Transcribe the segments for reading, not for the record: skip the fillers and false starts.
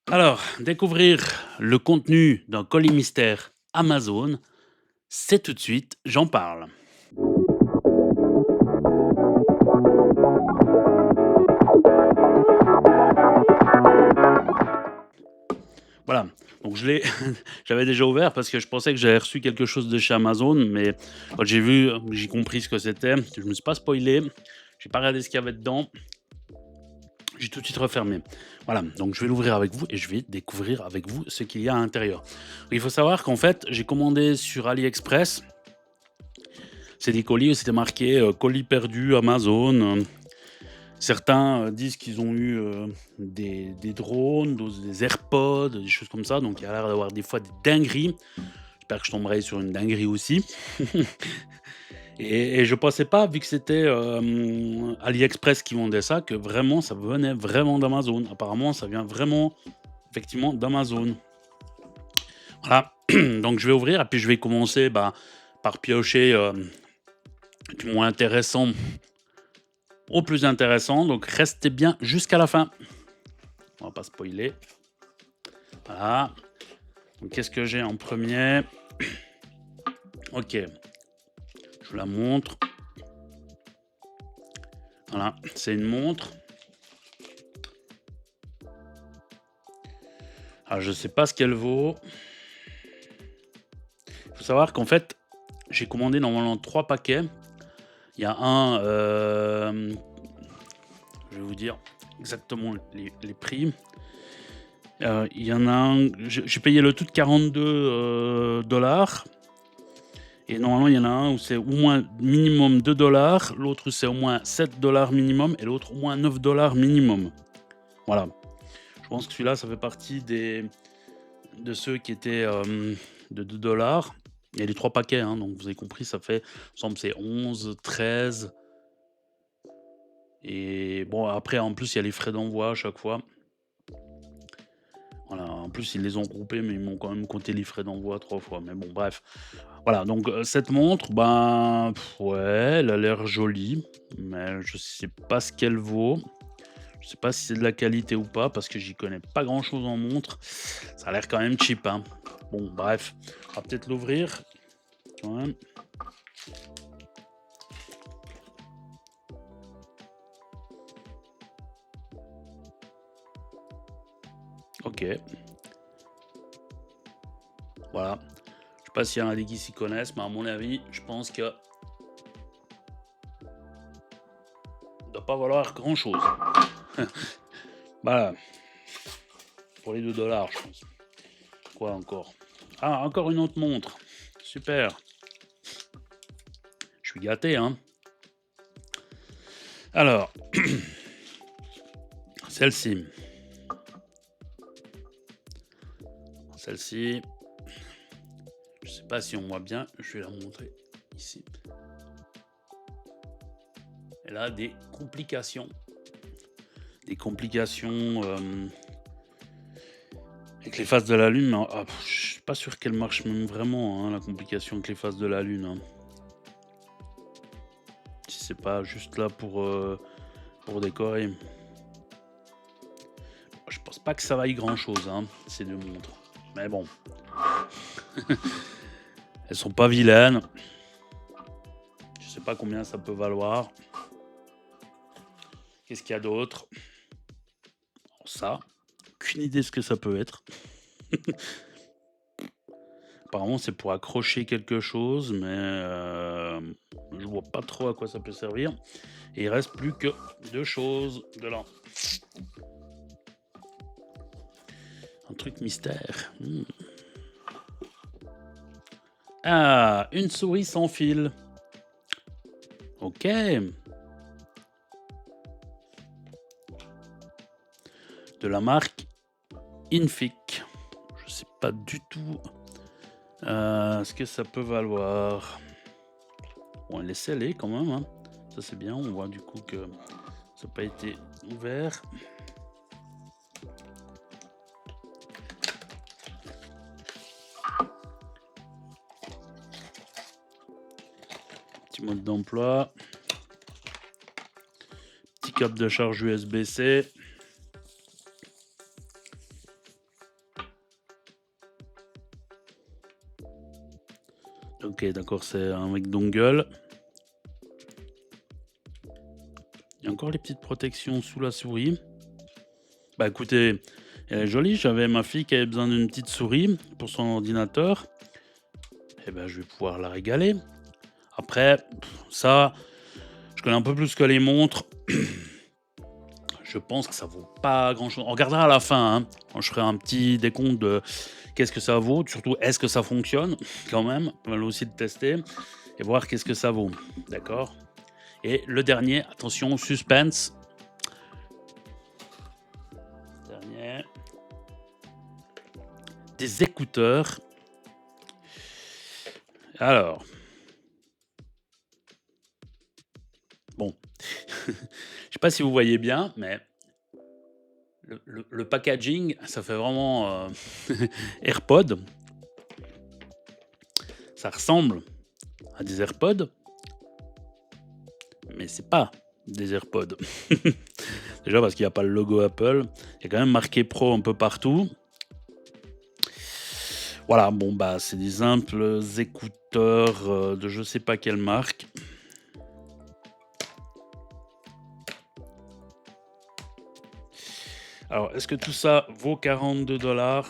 Alors, découvrir le contenu d'un colis mystère Amazon, c'est tout de suite, j'en parle. Voilà, donc je l'ai j'avais déjà ouvert parce que je pensais que j'avais reçu quelque chose de chez Amazon, mais quand j'ai vu, j'ai compris ce que c'était. Je me suis pas spoilé, j'ai pas regardé ce qu'il y avait dedans, j'ai tout de suite refermé. Voilà, donc je vais l'ouvrir avec vous et je vais découvrir avec vous ce qu'il y a à l'intérieur. Il faut savoir qu'en fait, j'ai commandé sur AliExpress. C'est des colis où c'était marqué, colis perdu Amazon. Certains, disent qu'ils ont eu, des drones, d'autres des AirPods, des choses comme ça, donc il y a l'air d'avoir des fois des dingueries. J'espère que je tomberai sur une dinguerie aussi. Et je pensais pas, vu que c'était, AliExpress qui vendait ça, que vraiment ça venait vraiment d'Amazon. Apparemment, ça vient vraiment, effectivement, d'Amazon. Voilà, donc je vais ouvrir et puis je vais commencer, bah, par piocher, du moins intéressant au plus intéressant, donc restez bien jusqu'à la fin. On va pas spoiler. Voilà. Donc qu'est-ce que j'ai en premier? OK, je vous la montre. Voilà, c'est une montre. Alors je sais pas ce qu'elle vaut. Il faut savoir qu'en fait, j'ai commandé normalement 3 paquets. Il y a un, je vais vous dire exactement les prix. Il y en a un, j'ai payé le tout de 42 dollars. Et normalement, il y en a un où c'est au moins minimum 2 dollars, l'autre c'est au moins 7 dollars minimum et l'autre au moins 9 dollars minimum. Voilà. Je pense que celui-là, ça fait partie de ceux qui étaient, de 2 dollars. Il y a les 3 paquets, hein, donc vous avez compris, ça fait, il me semble, c'est 11, 13. Et bon, après, en plus, il y a les frais d'envoi à chaque fois. Voilà, en plus, ils les ont groupés, mais ils m'ont quand même compté les frais d'envoi 3 fois. Mais bon, bref. Voilà, donc cette montre, ben, ouais, elle a l'air jolie, mais je sais pas ce qu'elle vaut. Je sais pas si c'est de la qualité ou pas, parce que j'y connais pas grand-chose en montre. Ça a l'air quand même cheap, hein. Bon, bref, on va peut-être l'ouvrir quand même. OK, voilà. Je sais pas s'il y en a des qui s'y connaissent, mais à mon avis, je pense que doit pas valoir grand-chose. Voilà, pour les 2 dollars, je pense. Quoi encore? Ah, encore une autre montre. Super, je suis gâté, hein. Alors, celle-ci. Celle-ci, je sais pas si on voit bien, je vais la montrer ici. Elle a des complications. Des complications, avec les phases de la lune, mais je suis pas sûr qu'elle marche même vraiment, hein, la complication avec les phases de la lune, hein. Si c'est pas juste là pour décorer. Je pense pas que ça vaille grand-chose, hein, ces 2 montres. Mais bon, elles sont pas vilaines. Je sais pas combien ça peut valoir. Qu'est-ce qu'il y a d'autre? Ça, aucune idée ce que ça peut être. Apparemment, c'est pour accrocher quelque chose, mais je vois pas trop à quoi ça peut servir. Et il reste plus que 2 choses dedans. Un truc mystère. Ah, une souris sans fil. OK. De la marque Infic. Je sais pas du tout, ce que ça peut valoir. Bon, elle est scellée quand même, hein. Ça, c'est bien. On voit du coup que ça n'a pas été ouvert. Petit mode d'emploi. Petit câble de charge USB-C. OK, d'accord, c'est avec dongle. Il y a encore les petites protections sous la souris. Bah, écoutez, elle est jolie. J'avais ma fille qui avait besoin d'une petite souris pour son ordinateur et ben, je vais pouvoir la régaler. Après, ça, je connais un peu plus que les montres. Je pense que ça vaut pas grand-chose. On regardera à la fin, hein, quand je ferai un petit décompte de qu'est-ce que ça vaut, surtout est-ce que ça fonctionne quand même? On va aussi le tester et voir qu'est-ce que ça vaut. D'accord? Et le dernier, attention, suspense. Dernier, des écouteurs. Alors, bon, je sais pas si vous voyez bien, mais le packaging, ça fait vraiment AirPod. Ça ressemble à des AirPods, mais c'est pas des AirPods. Déjà parce qu'il n'y a pas le logo Apple. Il y a quand même marqué Pro un peu partout. Voilà, bon bah c'est des simples écouteurs de je sais pas quelle marque. Alors, est-ce que tout ça vaut 42 $?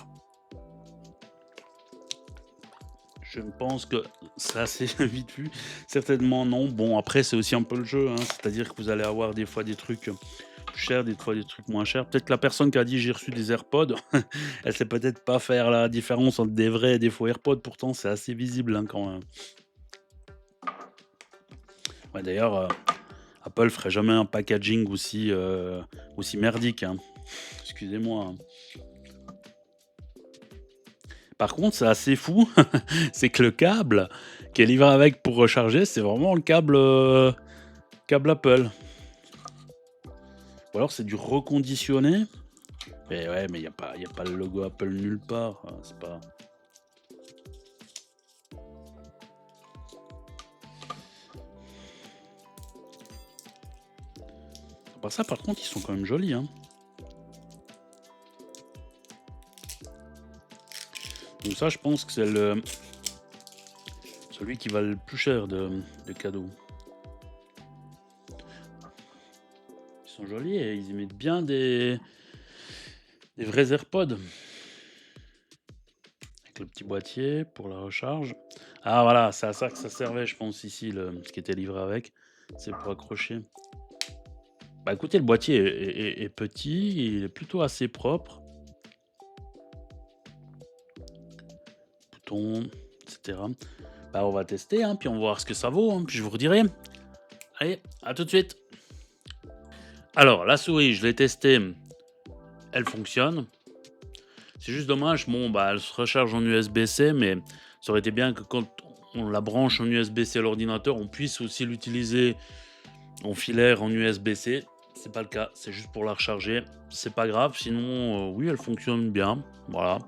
Je pense que c'est assez vite vu. Certainement non. Bon, après, c'est aussi un peu le jeu, hein. C'est-à-dire que vous allez avoir des fois des trucs plus chers, des fois des trucs moins chers. Peut-être que la personne qui a dit j'ai reçu des AirPods, elle sait peut-être pas faire la différence entre des vrais et des faux AirPods. Pourtant, c'est assez visible, hein, quand même. Ouais, d'ailleurs, Apple ferait jamais un packaging aussi merdique, hein. Excusez-moi, hein. Par contre, c'est assez fou, c'est que le câble qui est livré avec pour recharger, c'est vraiment le câble Apple. Ou alors c'est du reconditionné. Mais ouais, mais il y a pas le logo Apple nulle part. C'est pas. À part ça, par contre, ils sont quand même jolis, hein. Donc ça, je pense que c'est celui qui va le plus cher de cadeaux. Ils sont jolis et ils y mettent bien des vrais AirPods. Avec le petit boîtier pour la recharge. Ah voilà, c'est à ça que ça servait, je pense, ici, ce qui était livré avec. C'est pour accrocher. Bah écoutez, le boîtier est petit, il est plutôt assez propre. Bouton, etc. Bah on va tester, hein, puis on va voir ce que ça vaut, hein, puis je vous redirai. Allez, à tout de suite. Alors, la souris, je l'ai testée, elle fonctionne. C'est juste dommage, bon, bah, elle se recharge en USB-C, mais ça aurait été bien que quand on la branche en USB-C à l'ordinateur, on puisse aussi l'utiliser en filaire en USB-C. C'est pas le cas, c'est juste pour la recharger. C'est pas grave, sinon, oui, elle fonctionne bien. Voilà.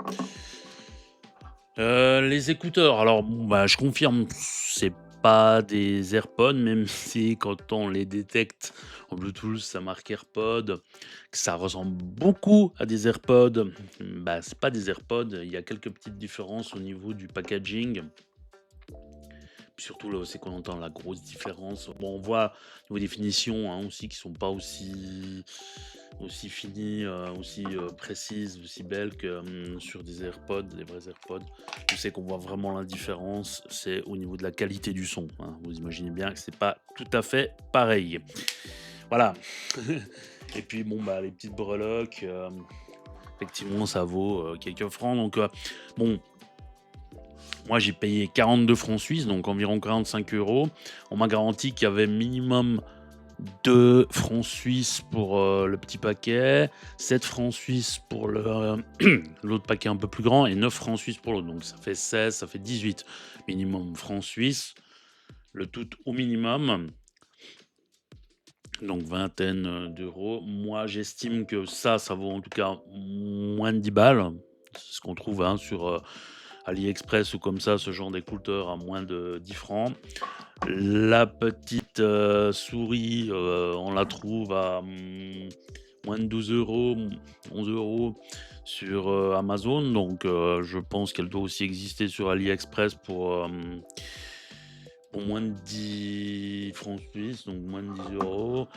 Les écouteurs, alors bon, bah, je confirme, c'est pas des AirPods, même si quand on les détecte en Bluetooth, ça marque AirPods, que ça ressemble beaucoup à des AirPods, bah, c'est pas des AirPods, il y a quelques petites différences au niveau du packaging. Puis surtout là aussi qu'on entend la grosse différence. Bon, on voit au niveau définition, hein, aussi qui sont pas aussi finies, aussi précises, aussi belles que sur des AirPods, des vrais AirPods. Je sais qu'on voit vraiment la différence, c'est au niveau de la qualité du son, hein. Vous imaginez bien que c'est pas tout à fait pareil. Voilà. Et puis bon, bah, les petites breloques, effectivement, ça vaut quelques francs. Donc, bon, moi, j'ai payé 42 francs suisses, donc environ 45 euros. On m'a garanti qu'il y avait minimum 2 francs suisses pour le petit paquet, 7 francs suisses pour l'autre paquet un peu plus grand et 9 francs suisses pour l'autre. Donc ça fait 16, ça fait 18 minimum francs suisses, le tout au minimum. Donc vingtaine d'euros. Moi, j'estime que ça vaut en tout cas moins de 10 balles. C'est ce qu'on trouve, hein, sur AliExpress ou comme ça, ce genre d'écouteurs à moins de 10 francs. La petite souris, on la trouve à moins de 12 euros, 11 euros sur, Amazon, donc je pense qu'elle doit aussi exister sur AliExpress pour moins de 10 francs suisses, donc moins de 10 €.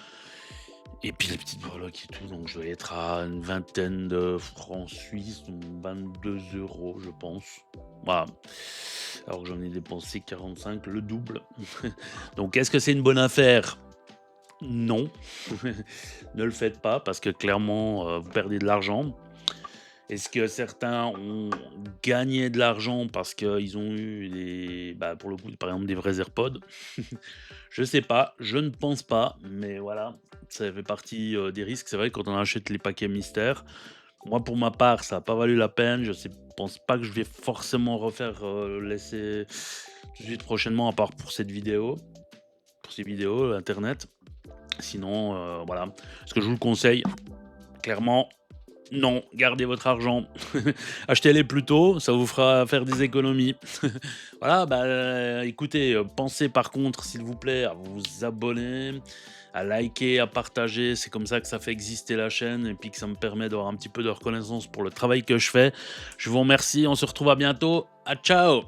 Et puis les petites breloques et tout, donc je dois être à une vingtaine de francs suisses, donc 22 € je pense. Voilà. Alors que j'en ai dépensé 45, le double. Donc est-ce que c'est une bonne affaire? Non. Ne le faites pas parce que clairement, vous perdez de l'argent. Est-ce que certains ont gagné de l'argent parce qu'ils ont eu des bah, pour le coup, par exemple, des vrais AirPods? Je sais pas, je ne pense pas, mais voilà, ça fait partie, des risques. C'est vrai quand on achète les paquets mystères. Moi, pour ma part, ça a pas valu la peine. Je sais pense pas que je vais forcément refaire, l'essai tout de suite prochainement, à part pour cette vidéo, pour ces vidéos, internet. Sinon, voilà. Est-ce que je vous le conseille? Clairement, non, gardez votre argent. Achetez-les plus tôt, ça vous fera faire des économies. Voilà, bah, écoutez, pensez par contre, s'il vous plaît, à vous abonner, à liker, à partager. C'est comme ça que ça fait exister la chaîne et puis que ça me permet d'avoir un petit peu de reconnaissance pour le travail que je fais. Je vous remercie, on se retrouve à bientôt. À ciao!